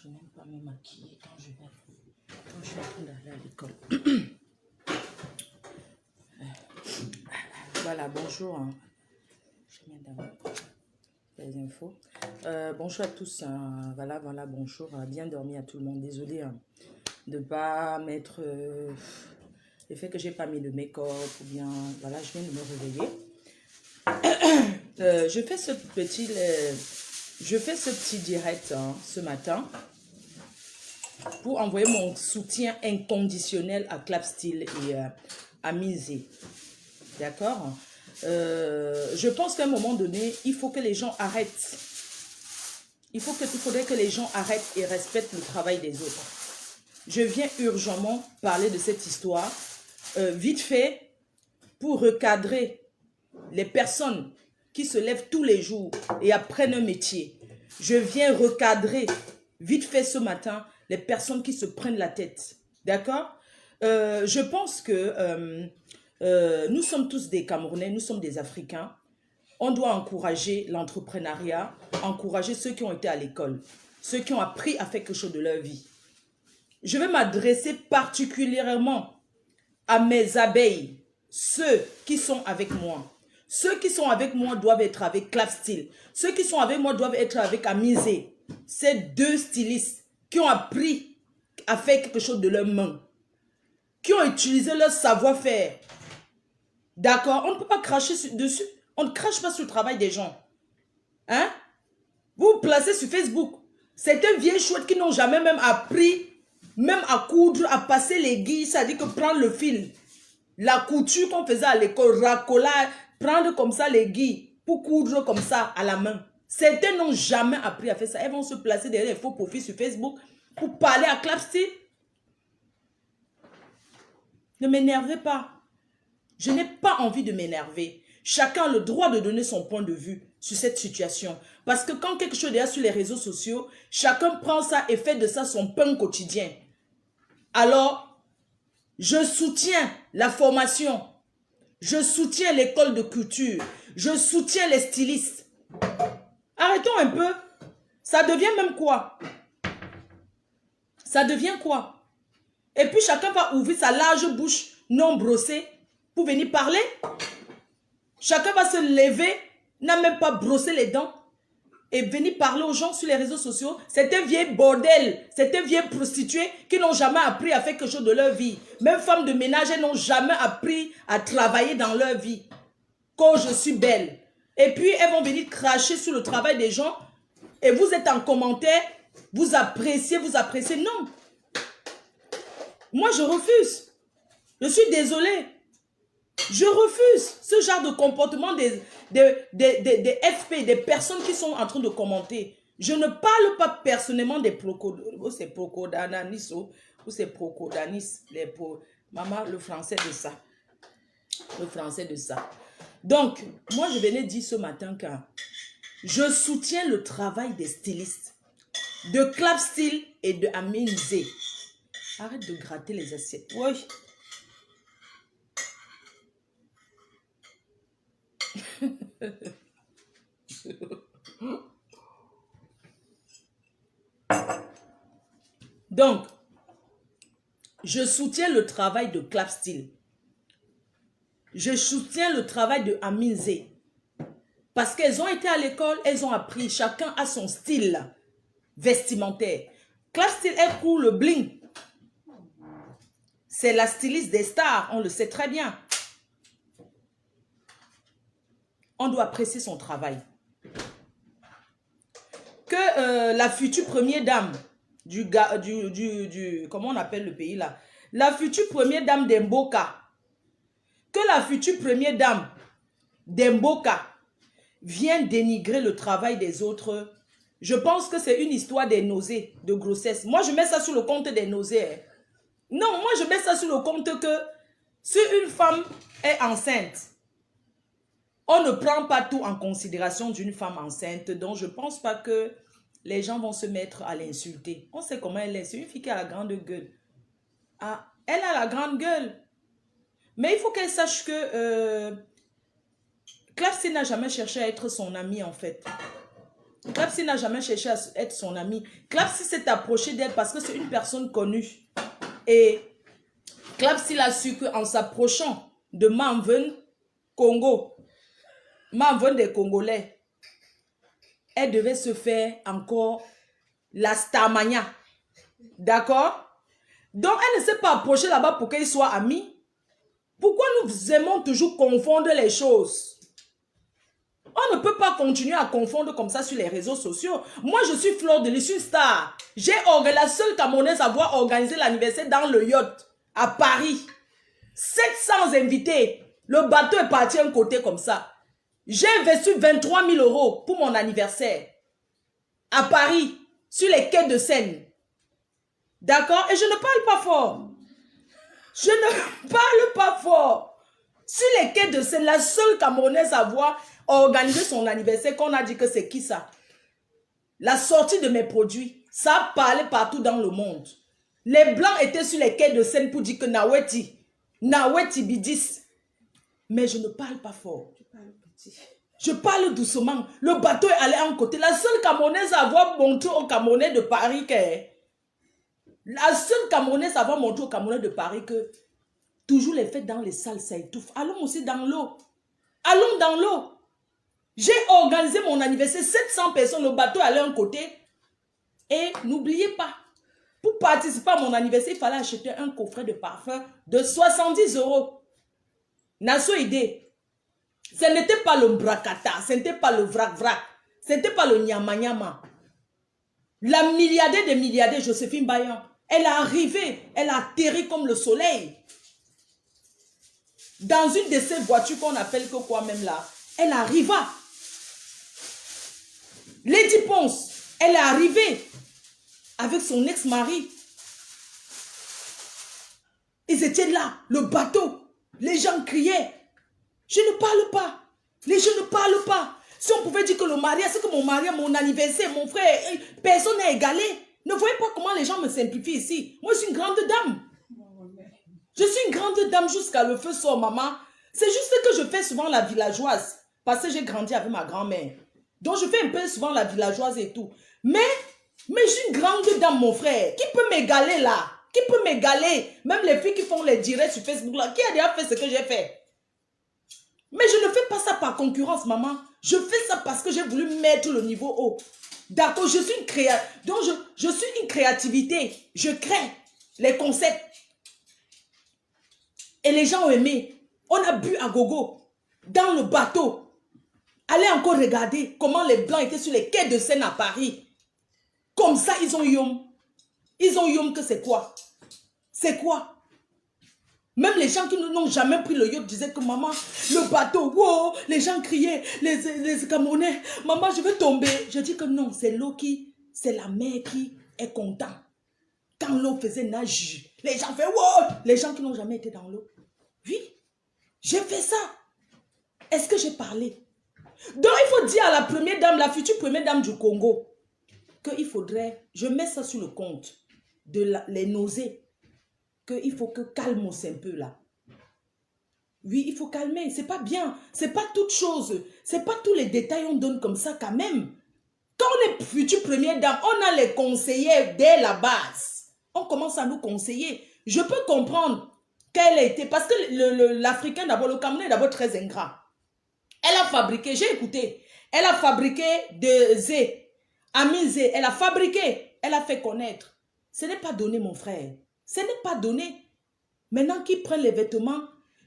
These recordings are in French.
je n'aime pas me maquiller quand je suis en train d'aller à l'école. Voilà, bonjour. Je viens d'avoir les infos. Bonjour à tous. Voilà, bonjour. Bien dormi à tout le monde. Désolée de ne pas mettre le fait que j'ai pas mis le make-up ou bien. Voilà, je viens de me réveiller. Je fais ce petit direct ce matin pour envoyer mon soutien inconditionnel à Clapsteel et à Mizé. D'accord? Je pense qu'à un moment donné, il faut que les gens arrêtent. Il faudrait que les gens arrêtent et respectent le travail des autres. Je viens urgemment parler de cette histoire, vite fait, pour recadrer les personnes qui se lèvent tous les jours et apprennent un métier. Je viens recadrer, vite fait ce matin, les personnes qui se prennent la tête. D'accord? Je pense que nous sommes tous des Camerounais, nous sommes des Africains. On doit encourager l'entrepreneuriat, encourager ceux qui ont été à l'école, ceux qui ont appris à faire quelque chose de leur vie. Je vais m'adresser particulièrement à mes abeilles, ceux qui sont avec moi. Ceux qui sont avec moi doivent être avec Clapsteel. Ceux qui sont avec moi doivent être avec Amizé. Ces deux stylistes qui ont appris à faire quelque chose de leurs mains, qui ont utilisé leur savoir-faire. D'accord? On ne peut pas cracher dessus. On ne crache pas sur le travail des gens. Hein? Vous vous placez sur Facebook. C'est un vieil chouette qui n'ont jamais même appris, même à coudre, à passer les guilles, c'est-à-dire que prendre le fil. La couture qu'on faisait à l'école, racolage, prendre comme ça les guilles pour coudre comme ça à la main. Certains n'ont jamais appris à faire ça. Elles vont se placer derrière les faux profils sur Facebook pour parler à Clapsteel. Ne m'énervez pas. Je n'ai pas envie de m'énerver. Chacun a le droit de donner son point de vue sur cette situation. Parce que quand quelque chose est sur les réseaux sociaux, chacun prend ça et fait de ça son pain quotidien. Alors, je soutiens la formation. Je soutiens l'école de culture. Je soutiens les stylistes. Arrêtons un peu. Ça devient même quoi? Ça devient quoi? Et puis chacun va ouvrir sa large bouche non brossée pour venir parler. Chacun va se lever, n'a même pas brossé les dents et venir parler aux gens sur les réseaux sociaux. C'est un vieil bordel, c'est un vieil prostitué qui n'ont jamais appris à faire quelque chose de leur vie. Même femmes de ménage, elles n'ont jamais appris à travailler dans leur vie. Quand je suis belle. Et puis, elles vont venir cracher sur le travail des gens et vous êtes en commentaire, vous appréciez. Non. Moi, je refuse. Je suis désolée. Je refuse ce genre de comportement des FP, des personnes qui sont en train de commenter. Je ne parle pas personnellement des procodanis ou c'est procodanis. Maman, le français de ça. Le français de ça. Donc, moi, je venais dire ce matin que je soutiens le travail des stylistes, de Clapsteel et de Amizé. Arrête de gratter les assiettes. Oui. Donc, je soutiens le travail de Clapsteel. Je soutiens le travail de Amizé. Parce qu'elles ont été à l'école, elles ont appris. Chacun a son style vestimentaire. Clapsteel, elle court le bling. C'est la styliste des stars, on le sait très bien. On doit apprécier son travail. Que la future première dame comment on appelle le pays là? La future première dame d'Mboka. Que la future première dame d'Mboka vienne dénigrer le travail des autres. Je pense que c'est une histoire des nausées, de grossesse. Moi, je mets ça sur le compte des nausées. Hein. Non, moi, je mets ça sur le compte que si une femme est enceinte, on ne prend pas tout en considération d'une femme enceinte. Donc, je ne pense pas que les gens vont se mettre à l'insulter. On sait comment elle est. C'est une fille qui a la grande gueule. Ah, elle a la grande gueule. Mais il faut qu'elle sache que Clapsteel n'a jamais cherché à être son amie, en fait. Clapsy n'a jamais cherché à être son ami. Clapsy s'est approché d'elle parce que c'est une personne connue. Et Clapsy l'a su qu'en s'approchant de Manven Congo, Manven des Congolais, elle devait se faire encore la Starmania. D'accord? Donc, elle ne s'est pas approchée là-bas pour qu'ils soient amis. Pourquoi nous aimons toujours confondre les choses? On ne peut pas continuer à confondre comme ça sur les réseaux sociaux. Moi, je suis Fleur de Lys, une star. J'ai la seule Camerounaise à avoir organisé l'anniversaire dans le yacht à Paris. 700 invités. Le bateau est parti un côté comme ça. J'ai investi 23 000 € pour mon anniversaire à Paris, sur les quais de Seine. D'accord? Et je ne parle pas fort. Je ne parle pas fort. Sur les quais de Seine, la seule Camerounaise à avoir organisé son anniversaire, qu'on a dit que c'est qui ça? La sortie de mes produits, ça a parlé partout dans le monde. Les Blancs étaient sur les quais de Seine pour dire que Naweti Bidis. Mais je ne parle pas fort. Je parle doucement. Le bateau est allé en côté. La seule Camerounaise à avoir montré au Camerounais de Paris que... La seule Camerounaise à avoir montré au Camerounais de Paris que toujours les fêtes dans les salles, ça étouffe. Allons aussi dans l'eau. Allons dans l'eau. J'ai organisé mon anniversaire, 700 personnes, le bateau allait un côté. Et n'oubliez pas, pour participer à mon anniversaire, il fallait acheter un coffret de parfum de 70 €. Nassau idée. Ce n'était pas le bracata, ce n'était pas le vrac-vrac, ce n'était pas le nyama-nyama. La milliardaire des milliardaires, Joséphine Bayon, elle est arrivée, elle a atterri comme le soleil. Dans une de ces voitures qu'on appelle que quoi même là, elle arriva. Lady Ponce, elle est arrivée avec son ex-mari. Ils étaient là, le bateau. Les gens criaient. Je ne parle pas. Les gens ne parlent pas. Si on pouvait dire que le mariage, c'est que mon mariage, mon anniversaire, mon frère, personne n'est égalé. Ne voyez pas comment les gens me simplifient ici. Moi, je suis une grande dame. Je suis une grande dame jusqu'à le feu sort, maman. C'est juste que je fais souvent la villageoise. Parce que j'ai grandi avec ma grand-mère. Donc, je fais un peu souvent la villageoise et tout. Mais je suis une grande dame, mon frère. Qui peut m'égaler là? Qui peut m'égaler? Même les filles qui font les directs sur Facebook là. Qui a déjà fait ce que j'ai fait? Mais je ne fais pas ça par concurrence, maman. Je fais ça parce que j'ai voulu mettre le niveau haut. D'accord, je suis une Donc, je suis une créativité. Je crée les concepts. Et les gens ont aimé. On a bu à gogo. Dans le bateau. Allez encore regarder comment les Blancs étaient sur les quais de Seine à Paris. Comme ça, ils ont yom. Ils ont yom que c'est quoi? C'est quoi? Même les gens qui n'ont jamais pris le yacht disaient que maman, le bateau, wow, les gens criaient, les Camerounais, maman, je vais tomber. Je dis que non, c'est l'eau c'est la mer qui est contente. Quand l'eau faisait nage, les gens faisaient wow, les gens qui n'ont jamais été dans l'eau. Oui, j'ai fait ça. Est-ce que j'ai parlé? Donc, il faut dire à la première dame, la future première dame du Congo, qu'il faudrait, je mets ça sur le compte de les nausées, qu'il faut que calme un peu là. Oui, il faut calmer, c'est pas bien, c'est pas toute chose, c'est pas tous les détails on donne comme ça quand même. Quand on est future première dame, on a les conseillers dès la base. On commence à nous conseiller. Je peux comprendre qu'elle a été, parce que l'Africain d'abord, le Camerounais d'abord très ingrat. Elle a fabriqué, j'ai écouté, elle a fabriqué de zé, ami zé, elle a fabriqué, elle a fait connaître. Ce n'est pas donné, mon frère. Ce n'est pas donné. Maintenant qu'il prend les vêtements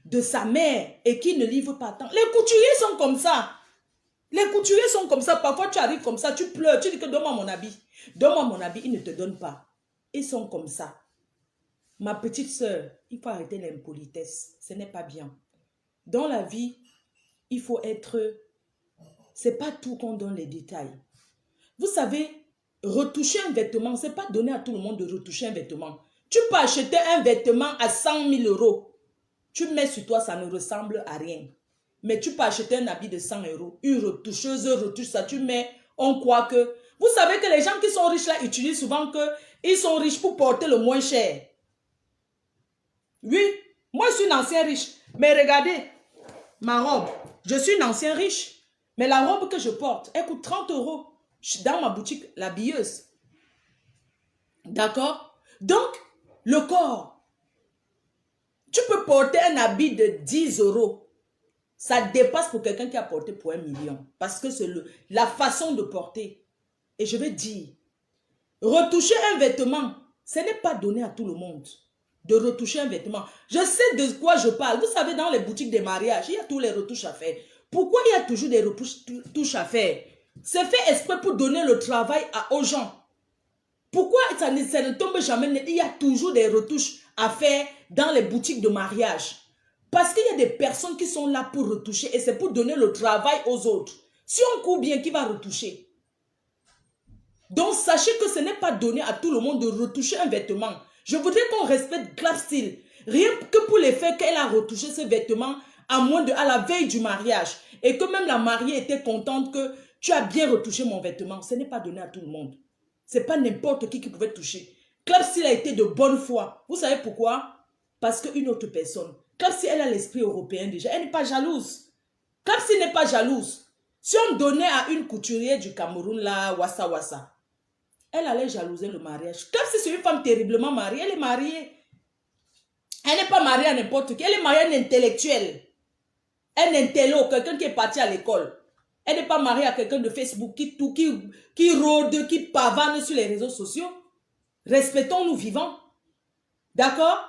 de sa mère et qu'il ne livre pas tant. Les couturiers sont comme ça. Les couturiers sont comme ça. Parfois, tu arrives comme ça, tu pleures, tu dis que donne-moi mon habit. Donne-moi mon habit, ils ne te donnent pas. Ils sont comme ça. Ma petite soeur, il faut arrêter l'impolitesse. Ce n'est pas bien. Dans la vie, il faut être... C'est pas tout qu'on donne les détails. Vous savez, retoucher un vêtement, ce n'est pas donner à tout le monde de retoucher un vêtement. Tu peux acheter un vêtement à 100 000 €. Tu mets sur toi, ça ne ressemble à rien. Mais tu peux acheter un habit de 100 €. Une retoucheuse retouche ça, tu mets, on croit que... Vous savez que les gens qui sont riches là utilisent souvent qu'ils sont riches pour porter le moins cher. Oui, moi je suis une ancienne riche. Mais regardez, ma robe, je suis une ancienne riche. Mais la robe que je porte, elle coûte 30 €. dans ma boutique, l'habilleuse. D'accord? Donc, le corps. Tu peux porter un habit de 10 euros. Ça dépasse pour quelqu'un qui a porté pour 1 million. Parce que c'est la façon de porter. Et je vais dire, retoucher un vêtement, ce n'est pas donné à tout le monde. De retoucher un vêtement. Je sais de quoi je parle. Vous savez, dans les boutiques des mariages, il y a tous les retouches à faire. Pourquoi il y a toujours des retouches à faire? C'est fait exprès pour donner le travail aux gens. Pourquoi ça ne tombe jamais? Il y a toujours des retouches à faire dans les boutiques de mariage. Parce qu'il y a des personnes qui sont là pour retoucher et c'est pour donner le travail aux autres. Si on court bien, qui va retoucher? Donc, sachez que ce n'est pas donné à tout le monde de retoucher un vêtement. Je voudrais qu'on respecte Club Style. Rien que pour le fait qu'elle a retouché ce vêtement à la veille du mariage. Et que même la mariée était contente que tu as bien retouché mon vêtement. Ce n'est pas donné à tout le monde. Ce n'est pas n'importe qui pouvait toucher. Club Style a été de bonne foi. Vous savez pourquoi? Parce qu'une autre personne, Club Style, elle a l'esprit européen déjà. Elle n'est pas jalouse. Club Style n'est pas jalouse. Si on donnait à une couturière du Cameroun, là, Wassa, elle allait jalouser le mariage. Club Style, c'est une femme terriblement mariée. Elle est mariée. Elle n'est pas mariée à n'importe qui. Elle est mariée à un intellectuel. Un intello, quelqu'un qui est parti à l'école. Elle n'est pas mariée à quelqu'un de Facebook qui rôde, qui pavane sur les réseaux sociaux. Respectons-nous vivants. D'accord?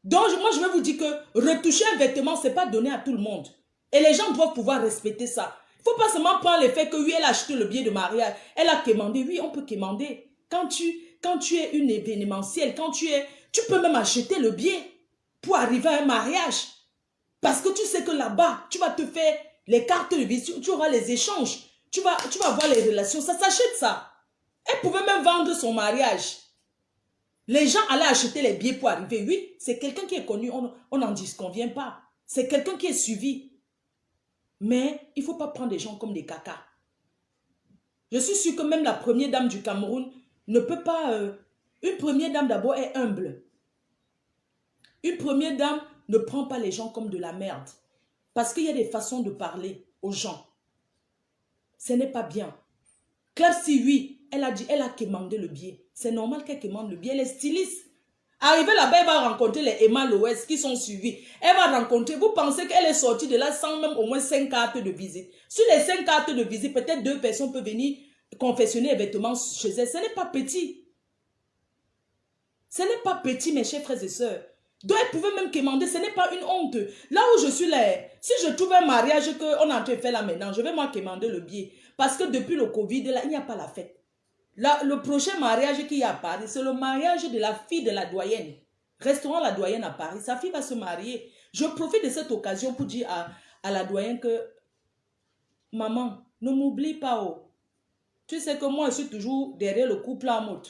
Donc, moi, je vais vous dire que retoucher un vêtement, ce n'est pas donné à tout le monde. Et les gens doivent pouvoir respecter ça. Il ne faut pas seulement prendre le fait que, oui, elle a acheté le billet de mariage. Elle a commandé. Oui, on peut commander. Quand tu es une événementielle, tu peux même acheter le billet pour arriver à un mariage. Parce que tu sais que là-bas, tu vas te faire les cartes de visite, tu auras les échanges. Tu vas avoir les relations. Ça s'achète ça. Elle pouvait même vendre son mariage. Les gens allaient acheter les billets pour arriver. Oui, c'est quelqu'un qui est connu, on n'en disconvient pas. C'est quelqu'un qui est suivi. Mais il ne faut pas prendre les gens comme des cacas. Je suis sûre que même la première dame du Cameroun ne peut pas... une première dame d'abord est humble. Une première dame ne prend pas les gens comme de la merde. Parce qu'il y a des façons de parler aux gens. Ce n'est pas bien. Claire, si oui, elle a commandé le billet. C'est normal qu'elle commande le billet. Elle est styliste. Arrivée là-bas, elle va rencontrer les Emma Loès qui sont suivis. Elle va rencontrer, vous pensez qu'elle est sortie de là sans même au moins 5 cartes de visite. Sur les 5 cartes de visite, peut-être 2 personnes peuvent venir confectionner les vêtements chez elle. Ce n'est pas petit. Ce n'est pas petit, mes chers frères et sœurs. Donc, elle pouvait même commander, ce n'est pas une honte. Là où je suis là, si je trouve un mariage qu'on est en train de faire là maintenant, je vais moi commander le billet. Parce que depuis le Covid, là, il n'y a pas la fête. Là, le prochain mariage qu'il y a à Paris, c'est le mariage de la fille de la doyenne. Restaurant La Doyenne à Paris. Sa fille va se marier. Je profite de cette occasion pour dire à la doyenne que maman, ne m'oublie pas. Oh. Tu sais que moi, je suis toujours derrière le couple en mode.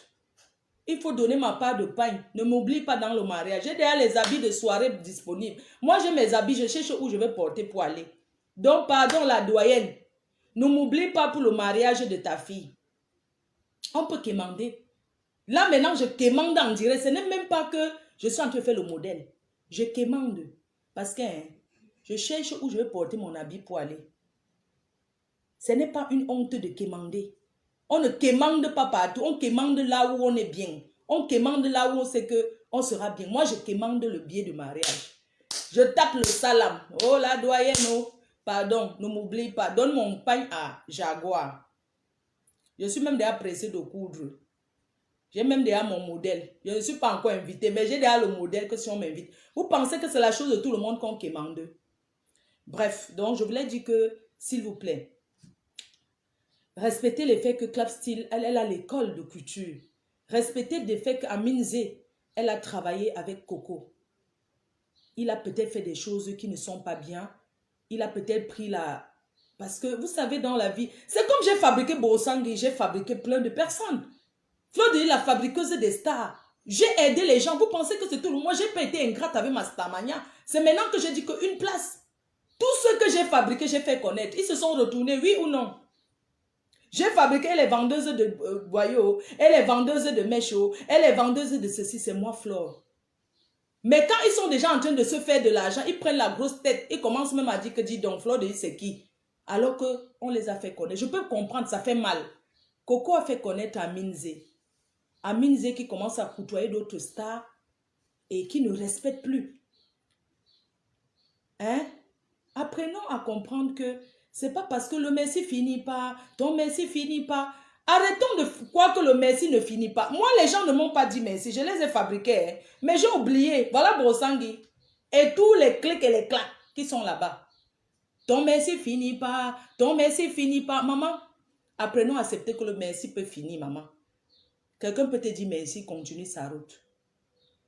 Il faut donner ma part de pain. Ne m'oublie pas dans le mariage. J'ai déjà les habits de soirée disponibles. Moi, j'ai mes habits. Je cherche où je vais porter pour aller. Donc, pardon, la doyenne. Ne m'oublie pas pour le mariage de ta fille. On peut commander. Là, maintenant, je commande en direct. Ce n'est même pas que je suis en train de faire le modèle. Je commande. Parce que je cherche où je vais porter mon habit pour aller. Ce n'est pas une honte de commander. On ne commande pas partout. On commande là où on est bien. On commande là où on sait qu'on sera bien. Moi, je commande le billet de mariage. Je tape le salam. Oh, la doyenne, oh. Pardon, ne m'oublie pas. Donne mon pain à Jaguar. Je suis même déjà pressée de coudre. J'ai même déjà mon modèle. Je ne suis pas encore invitée, mais j'ai déjà le modèle que si on m'invite. Vous pensez que c'est la chose de tout le monde qu'on commande? Bref, donc je voulais dire que, s'il vous plaît, respectez le fait que Club Style, elle a l'école de couture. Respectez le fait qu'Amine Zé, elle a travaillé avec Coco. Il a peut-être fait des choses qui ne sont pas bien. Il a peut-être pris la... Parce que vous savez, dans la vie, c'est comme j'ai fabriqué Borosangui, j'ai fabriqué plein de personnes. Fleur de la fabriqueuse des stars. J'ai aidé les gens. Vous pensez que c'est tout le monde? Moi, je n'ai pas été ingrate avec ma Starmania. C'est maintenant que j'ai dit qu'une place. Tout ce que j'ai fabriqué, j'ai fait connaître. Ils se sont retournés, oui ou non? J'ai fabriqué les vendeuses de boyaux, et les vendeuses de méchots, et les vendeuses de ceci, c'est moi, Flore. Mais quand ils sont déjà en train de se faire de l'argent, ils prennent la grosse tête. Ils commencent même à dire que, dis donc, Flore, c'est qui? Alors qu'on les a fait connaître. Je peux comprendre, ça fait mal. Coco a fait connaître Aminze. Aminze qui commence à côtoyer d'autres stars et qui ne respecte plus. Hein? Apprenons à comprendre que c'est pas parce que le merci finit pas, ton merci finit pas. Arrêtons de croire que le merci ne finit pas. Moi, les gens ne m'ont pas dit merci. Je les ai fabriqués. Hein. Mais j'ai oublié. Voilà Brosangui. Et tous les clics et les claques qui sont là-bas. Ton merci finit pas. Ton merci finit pas. Maman, apprenons à accepter que le merci peut finir, maman. Quelqu'un peut te dire merci, continue sa route.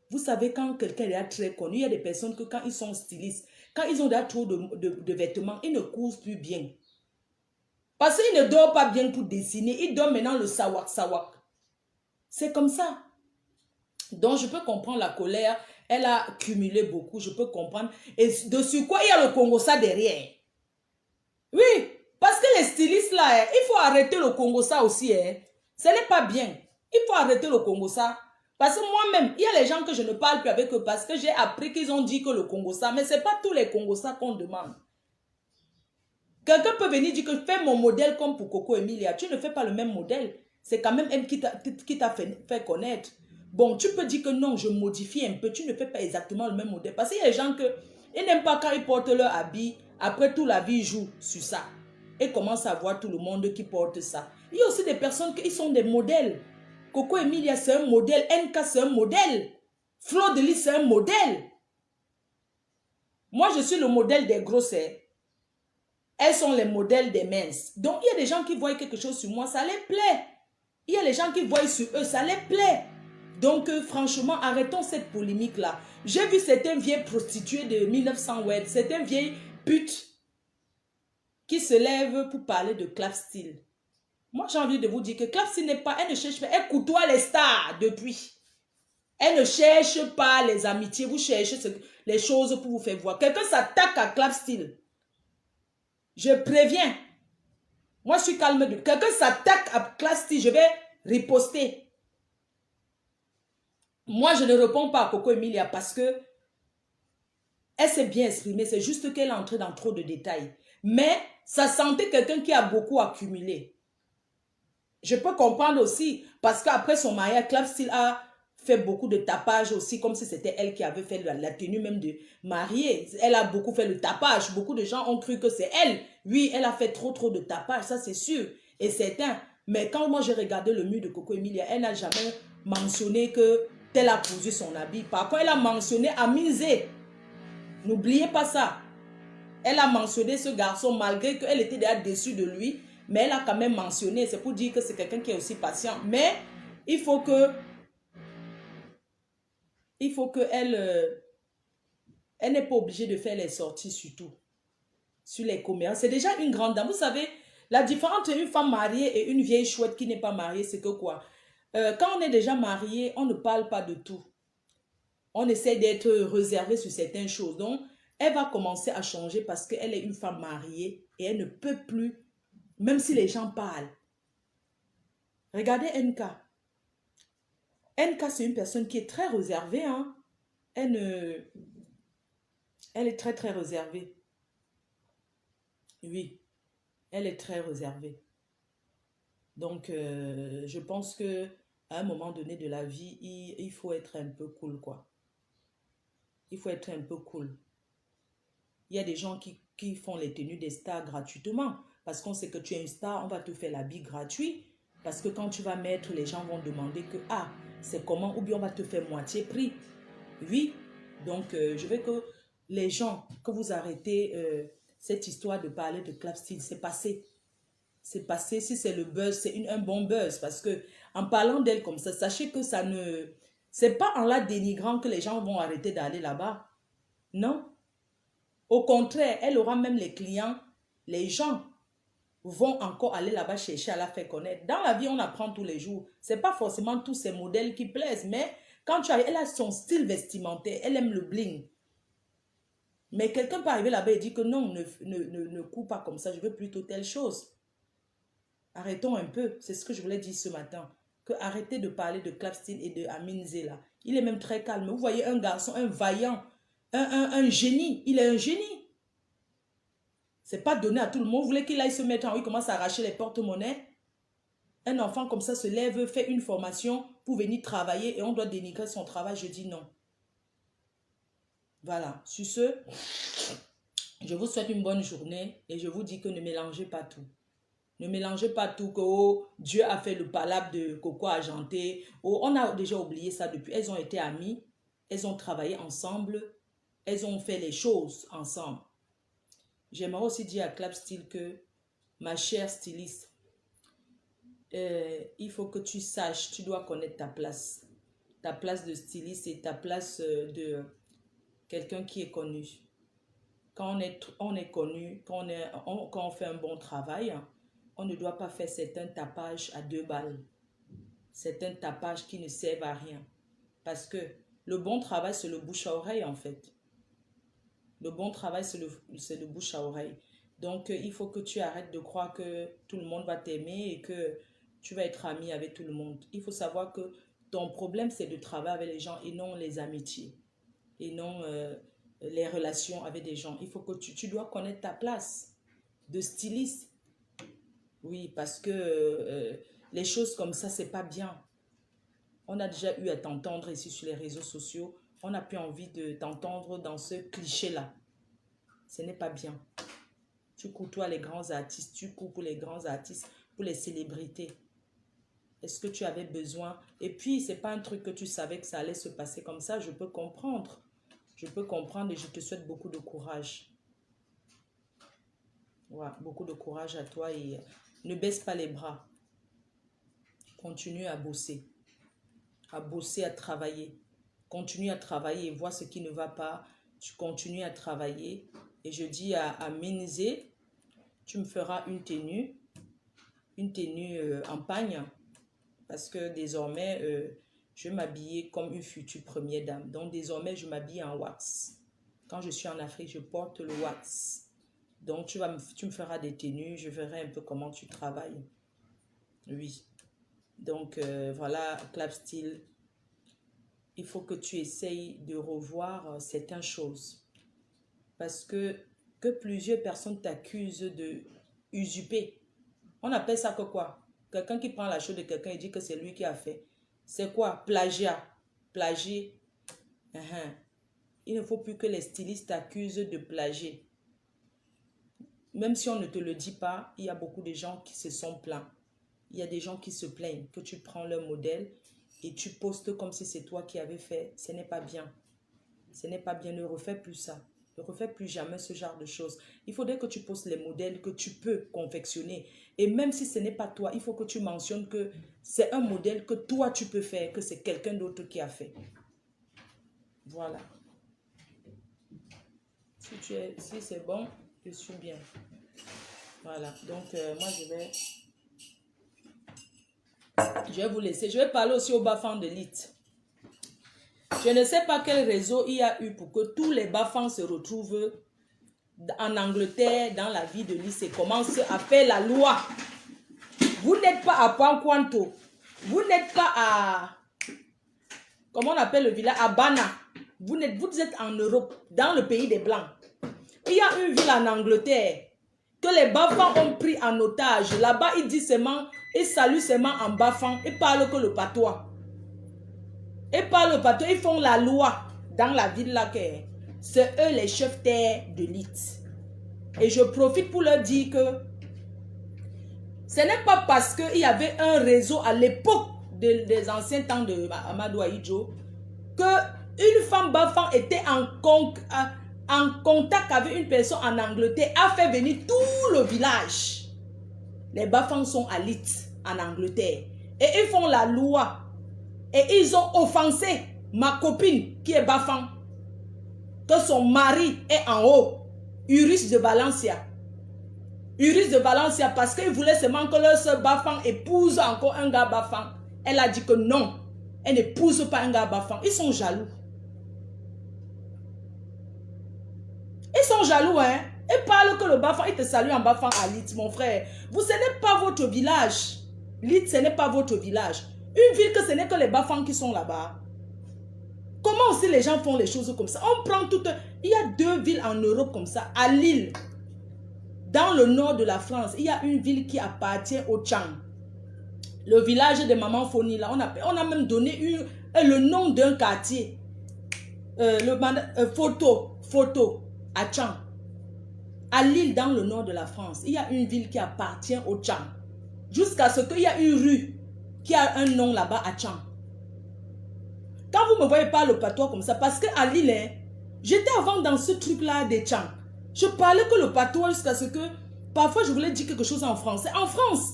Vous savez, quand quelqu'un est très connu, il y a des personnes que quand ils sont stylistes, quand ils ont déjà trop de vêtements, ils ne cousent plus bien. Parce qu'ils ne dorment pas bien pour dessiner. Ils dorment maintenant le sawak. C'est comme ça. Donc, je peux comprendre la colère. Elle a cumulé beaucoup, je peux comprendre. Et dessus quoi, il y a le Congo-ça derrière. Oui, parce que les stylistes là, il faut arrêter le Congo-ça aussi. Ce n'est pas bien. Il faut arrêter le Congo-ça. Parce que moi-même, il y a les gens que je ne parle plus avec eux parce que j'ai appris qu'ils ont dit que le Congo-ça, mais ce n'est pas tous les Congo-ça qu'on demande. Quelqu'un peut venir dire que fais mon modèle comme pour Coco Emilia. Tu ne fais pas le même modèle. C'est quand même elle qui t'a fait connaître. Bon, tu peux dire que non, je modifie un peu. Tu ne fais pas exactement le même modèle. Parce qu'il y a des gens ils n'aiment pas quand ils portent leur habit. Après, toute la vie, ils jouent sur ça. Et commencent à voir tout le monde qui porte ça. Il y a aussi des personnes qui sont des modèles. Coco Emilia, c'est un modèle. NK, c'est un modèle. Flo de Lis, c'est un modèle. Moi, je suis le modèle des grosseurs. Elles sont les modèles des minces. Donc, il y a des gens qui voient quelque chose sur moi, ça les plaît. Il y a des gens qui voient sur eux, ça les plaît. Donc, franchement, arrêtons cette polémique-là. J'ai vu certaines vieilles prostituées de 1900, ouais, certaines vieilles putes qui se lèvent pour parler de Clap Style. Moi, j'ai envie de vous dire que Clap Style n'est pas, elle ne cherche pas, elle côtoie les stars depuis. Elle ne cherche pas les amitiés, vous cherchez les choses pour vous faire voir. Quelqu'un s'attaque à Clap Style. Je préviens. Moi, je suis calme. Quelqu'un s'attaque à Clap Style, je vais riposter. Moi, je ne réponds pas à Coco Emilia parce que elle s'est bien exprimée. C'est juste qu'elle est entrée dans trop de détails. Mais ça sentait quelqu'un qui a beaucoup accumulé. Je peux comprendre aussi parce qu'après son mariage, Clap Style a fait beaucoup de tapage aussi, comme si c'était elle qui avait fait la tenue même de mariée. Elle a beaucoup fait le tapage. Beaucoup de gens ont cru que c'est elle. Oui, elle a fait trop de tapage, ça c'est sûr et certain. Mais quand moi j'ai regardé le mur de Coco Emilia, elle n'a jamais mentionné que tel a cousu son habit. Par contre, elle a mentionné Aminze. N'oubliez pas ça. Elle a mentionné ce garçon malgré qu'elle était déjà déçue de lui. Mais elle a quand même mentionné. C'est pour dire que c'est quelqu'un qui est aussi patient. Mais il faut que elle n'est pas obligée de faire les sorties surtout sur les commerces. C'est déjà une grande dame. Vous savez, la différence entre une femme mariée et une vieille chouette qui n'est pas mariée, c'est que quoi? Quand on est déjà marié, on ne parle pas de tout. On essaie d'être réservé sur certaines choses. Donc, elle va commencer à changer parce qu'elle est une femme mariée et elle ne peut plus, même si les gens parlent. Regardez NK. NK, c'est une personne qui est très réservée. Hein? Elle est très réservée. Oui, elle est très réservée. Donc, je pense que à un moment donné de la vie, il faut être un peu cool, quoi. Il faut être un peu cool. Il y a des gens qui font les tenues des stars gratuitement. Parce qu'on sait que tu es une star, on va te faire l'habit gratuit. Parce que quand tu vas mettre, les gens vont demander que, ah, c'est comment, ou bien on va te faire moitié prix. Oui, donc je veux que les gens, que vous arrêtez cette histoire de parler de Clap Style, c'est passé. C'est passé, si c'est le buzz, c'est un bon buzz. Parce que en parlant d'elle comme ça, sachez que ça ne... C'est pas en la dénigrant que les gens vont arrêter d'aller là-bas. Non. Au contraire, elle aura même les clients. Les gens vont encore aller là-bas chercher à la faire connaître. Dans la vie, on apprend tous les jours. C'est pas forcément tous ces modèles qui plaisent, mais quand tu arrives, elle a son style vestimentaire, elle aime le bling. Mais quelqu'un peut arriver là-bas et dire que non, ne coupe pas comme ça, je veux plutôt telle chose. Arrêtons un peu, c'est ce que je voulais dire ce matin. Que arrêtez de parler de Clap Style et de Aminze là. Il est même très calme. Vous voyez un garçon, un vaillant, un génie. Il est un génie. C'est pas donné à tout le monde. Vous voulez qu'il aille se mettre en rue, il commence à arracher les porte-monnaies. Un enfant comme ça se lève, fait une formation pour venir travailler et on doit dénigrer son travail. Je dis non. Voilà. Sur ce, je vous souhaite une bonne journée et je vous dis que ne mélangez pas tout. Ne mélangez pas tout que oh, Dieu a fait le palabre de Coco Argenté. Oh, on a déjà oublié ça depuis. Elles ont été amies, elles ont travaillé ensemble, elles ont fait les choses ensemble. J'aimerais aussi dire à Clap Style que, ma chère styliste, il faut que tu saches, tu dois connaître ta place. Ta place de styliste et ta place de quelqu'un qui est connu. Quand on est connu, quand on fait un bon travail, on ne doit pas faire certains tapages à 2 balles. Certains tapages qui ne servent à rien. Parce que le bon travail, c'est le bouche à oreille en fait. Le bon travail, c'est le bouche à oreille. Donc, il faut que tu arrêtes de croire que tout le monde va t'aimer et que tu vas être ami avec tout le monde. Il faut savoir que ton problème, c'est de travailler avec les gens et non les amitiés. Et non les relations avec des gens. Il faut que tu dois connaître ta place de styliste. Oui, parce que les choses comme ça, c'est pas bien. On a déjà eu à t'entendre ici sur les réseaux sociaux. On n'a plus envie de t'entendre dans ce cliché-là. Ce n'est pas bien. Tu côtoies les grands artistes, tu cours pour les grands artistes, pour les célébrités. Est-ce que tu avais besoin? Et puis, ce n'est pas un truc que tu savais que ça allait se passer comme ça. Je peux comprendre. Je peux comprendre et je te souhaite beaucoup de courage. Ouais, beaucoup de courage à toi et ne baisse pas les bras. Continue à bosser, à travailler. Continue à travailler et vois ce qui ne va pas. Tu continues à travailler. Et je dis à Minzé, tu me feras une tenue en pagne. Parce que désormais, je vais m'habiller comme une future première dame. Donc désormais, je m'habille en wax. Quand je suis en Afrique, je porte le wax. Donc tu me feras des tenues, je verrai un peu comment tu travailles. Oui. Donc voilà, Clap Style. Il faut que tu essayes de revoir certaines choses. Parce que plusieurs personnes t'accusent de usurper. On appelle ça que quoi? Quelqu'un qui prend la chose de quelqu'un et dit que c'est lui qui a fait. C'est quoi? Plagiat. Plagier. Il ne faut plus que les stylistes t'accusent de plagier. Même si on ne te le dit pas, il y a beaucoup de gens qui se sont plaints. Il y a des gens qui se plaignent que tu prends leur modèle et tu postes comme si c'est toi qui avais fait. Ce n'est pas bien. Ce n'est pas bien. Ne refais plus ça. Ne refais plus jamais ce genre de choses. Il faudrait que tu postes les modèles que tu peux confectionner. Et même si ce n'est pas toi, il faut que tu mentionnes que c'est un modèle que toi tu peux faire, que c'est quelqu'un d'autre qui a fait. Voilà. Si c'est bon, je suis bien. Voilà. Donc, moi, je vais vous laisser. Je vais parler aussi au Bafang de Lit. Je ne sais pas quel réseau il y a eu pour que tous les Bafangs se retrouvent en Angleterre, dans la vie de Lit, et commencent à faire la loi. Vous n'êtes pas à Pankwanto. Vous n'êtes pas à... Comment on appelle le village? À Bana. Vous êtes en Europe, dans le pays des Blancs. Il y a une ville en Angleterre que les Bafangs ont pris en otage. Là-bas, ils disent seulement, ils saluent seulement en Bafang. Ils parlent que le patois. Ils parlent le patois. Ils font la loi dans la ville là. C'est eux les chefs terre de Lit. Et je profite pour leur dire que ce n'est pas parce qu'il y avait un réseau à l'époque des anciens temps de Amadou Ahidjo qu'une femme Bafang était en contact avec une personne en Angleterre, a fait venir tout le village. Les Bafangs sont à Lit, en Angleterre. Et ils font la loi. Et ils ont offensé ma copine qui est Bafang. Que son mari est en haut. Uris de Valencia. Uris de Valencia parce qu'il voulait seulement que leur soeur Bafang épouse encore un gars Bafang. Elle a dit que non. Elle n'épouse pas un gars Bafang. Ils sont jaloux. Ils sont jaloux, hein. Ils parlent que le Bafang, ils te saluent en Bafang à Lit, mon frère. Vous, ce n'est pas votre village. Lit, ce n'est pas votre village. Une ville que ce n'est que les Bafangs qui sont là-bas. Comment aussi les gens font les choses comme ça? On prend toutes... Il y a 2 villes en Europe comme ça, à Lille. Dans le nord de la France, il y a une ville qui appartient au Tchang. Le village de Maman Foni, là, on a même donné le nom d'un quartier. Photo, à Tchang. À Lille, dans le nord de la France, il y a une ville qui appartient au Tchang. Jusqu'à ce qu'il y a une rue qui a un nom là-bas à Tchang. Quand vous me voyez pas le patois comme ça, parce qu'à Lille, hein, j'étais avant dans ce truc-là des Tchang. Je parlais que le patois jusqu'à ce que, parfois je voulais dire quelque chose en français. En France,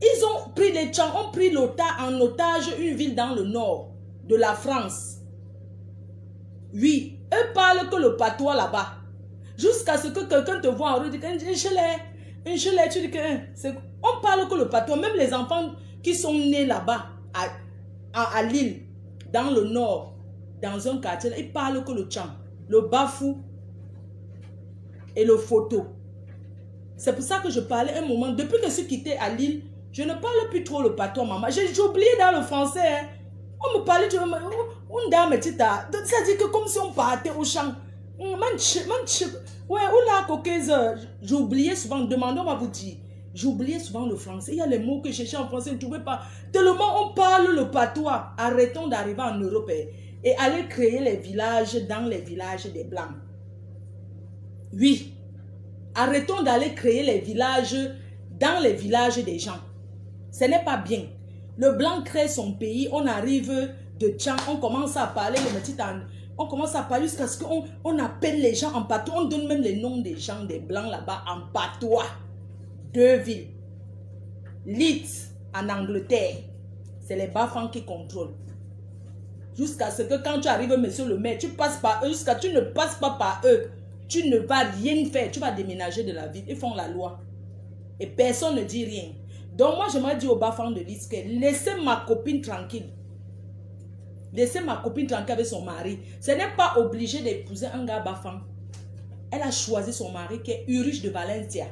ils ont pris les Tchang, ont pris en otage une ville dans le nord de la France. Oui, eux parlent que le patois là-bas. Jusqu'à ce que quelqu'un te voit en rue, dit un chelet, tu dis que on parle que le patois, même les enfants qui sont nés là-bas, à Lille, dans le nord, dans un quartier, ils parlent que le Tchang, le bafou et le photo. C'est pour ça que je parlais un moment, depuis que je suis quittée à Lille, je ne parle plus trop le patois, maman. J'ai oublié dans le français, hein. On me parlait, une dame, c'est-à-dire que comme si on partait au champ. Ouais, oula, coquise, j'oubliais souvent, demandez, on va vous dire. J'oubliais souvent le français. Il y a les mots que je cherchais en français, je ne trouvais pas. Tellement on parle le patois. Arrêtons d'arriver en Europe et aller créer les villages dans les villages des Blancs. Oui. Arrêtons d'aller créer les villages dans les villages des gens. Ce n'est pas bien. Le Blanc crée son pays, on arrive de Tchang, on commence à parler le petit on commence à parler jusqu'à ce qu'on appelle les gens en patois. On donne même les noms des gens, des Blancs là-bas en patois. 2 villes. Leeds, en Angleterre, c'est les Bafans qui contrôlent. Jusqu'à ce que quand tu arrives, monsieur le maire, tu passes par eux, jusqu'à tu ne passes pas par eux. Tu ne vas rien faire, tu vas déménager de la ville. Ils font la loi. Et personne ne dit rien. Donc moi, j'aimerais dire aux Bafans de Leeds que laissez ma copine tranquille. Laissez ma copine tranquille avec son mari. Ce n'est pas obligé d'épouser un gars Bafan. Elle a choisi son mari qui est Ulrich de Valencia.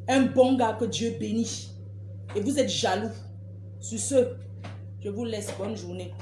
Un bon gars que Dieu bénit. Et vous êtes jaloux. Sur ce, je vous laisse. Bonne journée.